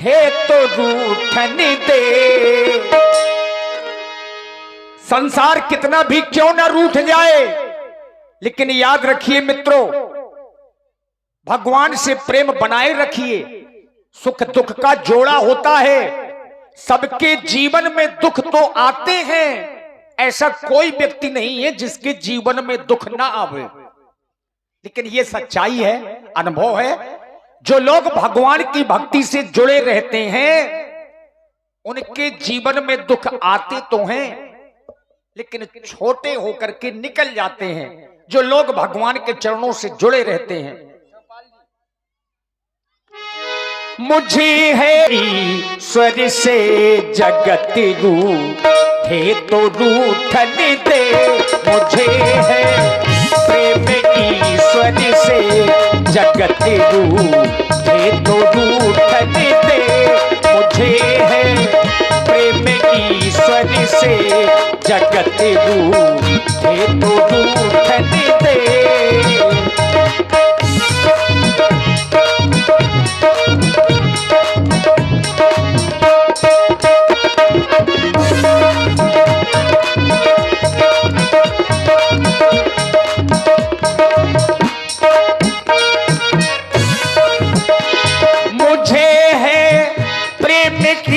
है तो रूठन दे। संसार कितना भी क्यों ना रूठ जाए, लेकिन याद रखिए मित्रों, भगवान से प्रेम बनाए रखिए। सुख दुख का जोड़ा होता है, सबके जीवन में दुख तो आते हैं, ऐसा कोई व्यक्ति नहीं है जिसके जीवन में दुख ना आवे। लेकिन यह सच्चाई है, अनुभव है, जो लोग भगवान की भक्ति से जुड़े रहते हैं उनके जीवन में दुख आते तो हैं, लेकिन छोटे होकर के निकल जाते हैं। जो लोग भगवान के चरणों से जुड़े रहते हैं। मुझे है ईश्वर से जगत रूठे तो रूठन दे। मुझे है प्रेम ईश्वर से जगत रूठे तो रूठन दे। मुझे है प्रेम ईश्वर से जगत रूठे तो रूठन दे।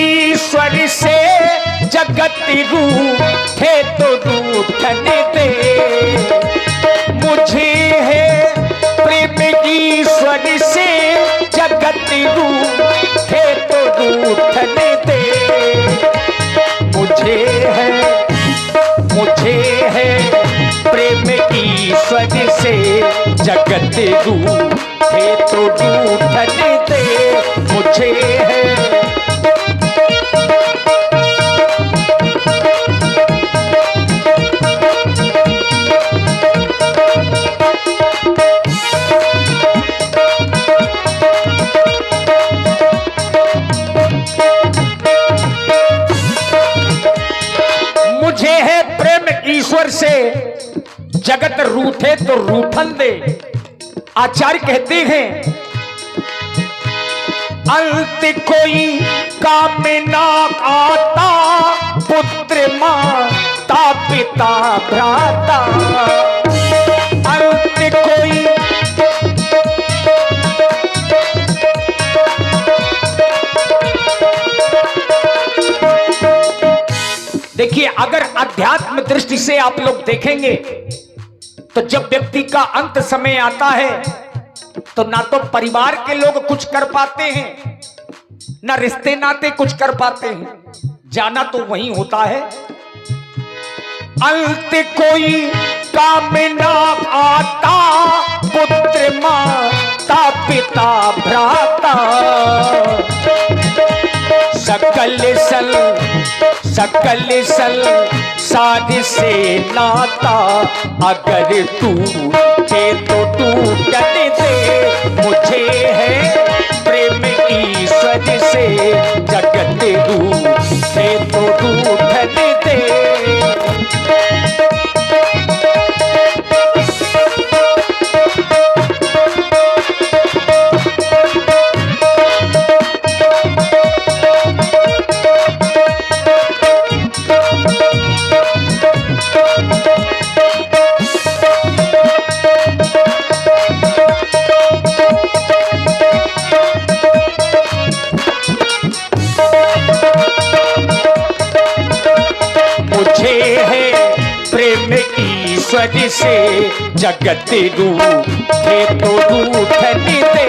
ईश्वर से जगत रूठे तो रूठन दे। मुझे है प्रेम ईश्वर से जगत रूठे तो रूठन दे। मुझे है प्रेम ईश्वर से जगत रूठे तो रूठन दे। मुझे है ईश्वर से जगत रूठे तो रूठन दे। आचार्य कहते हैं अंत कोई काम ना आता, पुत्र माता पिता भ्राता। अंत कोई देखिए, अगर अध्यात्म दृष्टि से आप लोग देखेंगे तो जब व्यक्ति का अंत समय आता है तो ना तो परिवार के लोग कुछ कर पाते हैं, ना रिश्ते नाते कुछ कर पाते हैं, जाना तो वहीं होता है। अंत कोई काम ना आता, पुत्र माता पिता भ्राता। सकल साध से नाता, अगर टूटे तो टूटन दे। मुझे है प्रेम ईश्वर से जगत रूठे तो रूठन दे। ईश्वर से जगत रूठे तो रूठन दे।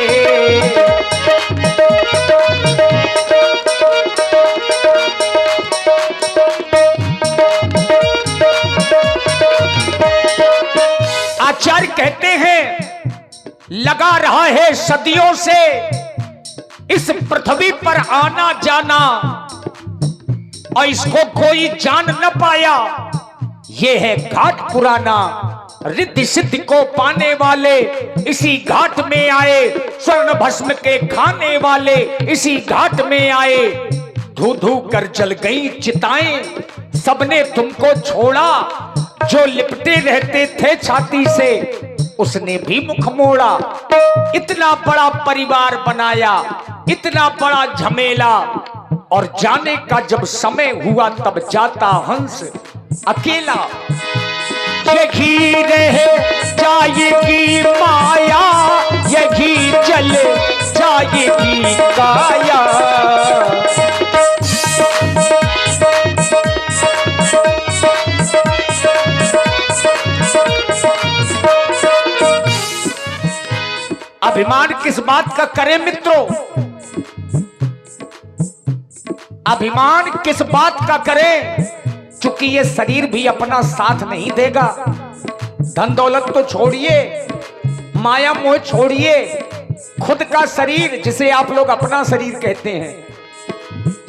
आचार्य कहते हैं लगा रहा है सदियों से इस पृथ्वी पर आना जाना, और इसको कोई जान न पाया। ये है घाट पुराना, रिद्धि सिद्धि को पाने वाले इसी घाट में आए, स्वर्ण भस्म के खाने वाले इसी घाट में आए। धू धू कर जल गई चिताएं, सबने तुमको छोड़ा। जो लिपटे रहते थे छाती से उसने भी मुख मोड़ा। इतना बड़ा परिवार बनाया, इतना बड़ा झमेला, और जाने का जब समय हुआ तब जाता हंस अकेला। यही रह जाएगी माया, यही जल जाएगी काया। अभिमान किस बात का करें मित्रों, अभिमान किस बात का करें, चूंकि ये शरीर भी अपना साथ नहीं देगा। धन दौलत तो छोड़िए, माया मोह छोड़िए, खुद का शरीर जिसे आप लोग अपना शरीर कहते हैं,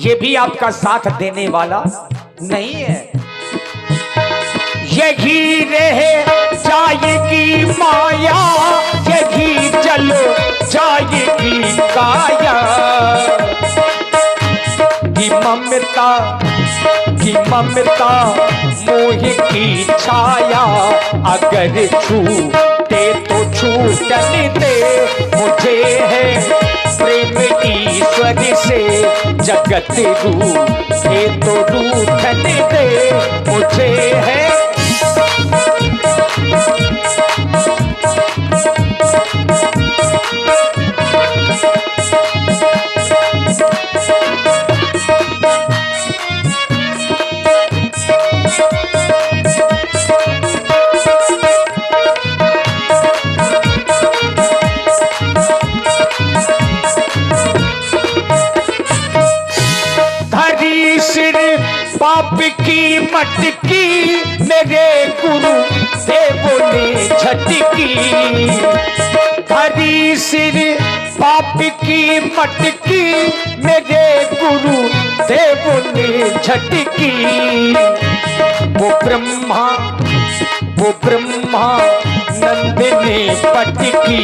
ये भी आपका साथ देने वाला नहीं है। यही रह जाएगी माया, यही जल जाएगी काया। की ममता मोह की छाया, अगर छूटे तो छूटने दे। मुझे है प्रेम ईश्वर से, जगत रूठे तो रूठने दे। मुझे है पाप की मटकी, मेरे गुरु देवों ने झटकी। धरी सिर पाप की मटकी, मेरे गुरु देवों ने झटकी। वो ब्रह्मा नंद ने पटकी,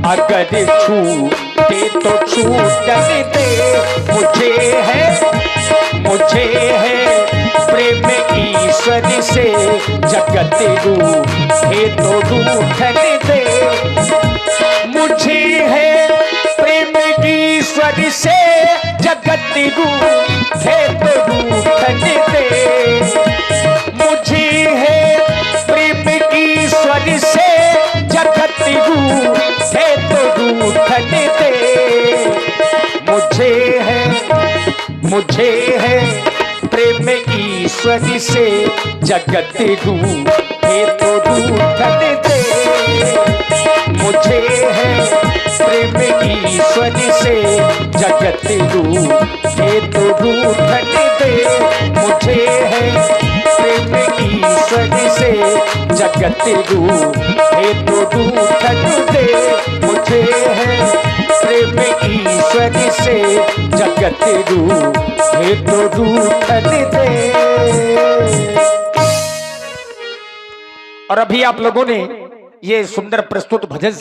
अगर छूटे तो छूटने दे। मुझे है प्रेम ईश्वर से, जगत रूठे तो रूठने दे। मुझे है प्रेम ईश्वर से, जगत रूठे तो रूठने दे। मुझे है प्रेम ईश्वर से, जगत रूठे तो रूठने दे। मुझे है प्रेम ईश्वर से, जगत रूठे तो रूठने दे। मुझे है प्रेम ईश्वर से, जगत रूठे तो रूठने दे। मुझे है प्रेम ईश्वर से, जगत रूठे तो रूठने दे। मुझे है प्रेम ईश्वर से, जगत रूठे तो रूठने दे। और अभी आप लोगों ने ये सुंदर प्रस्तुत भजन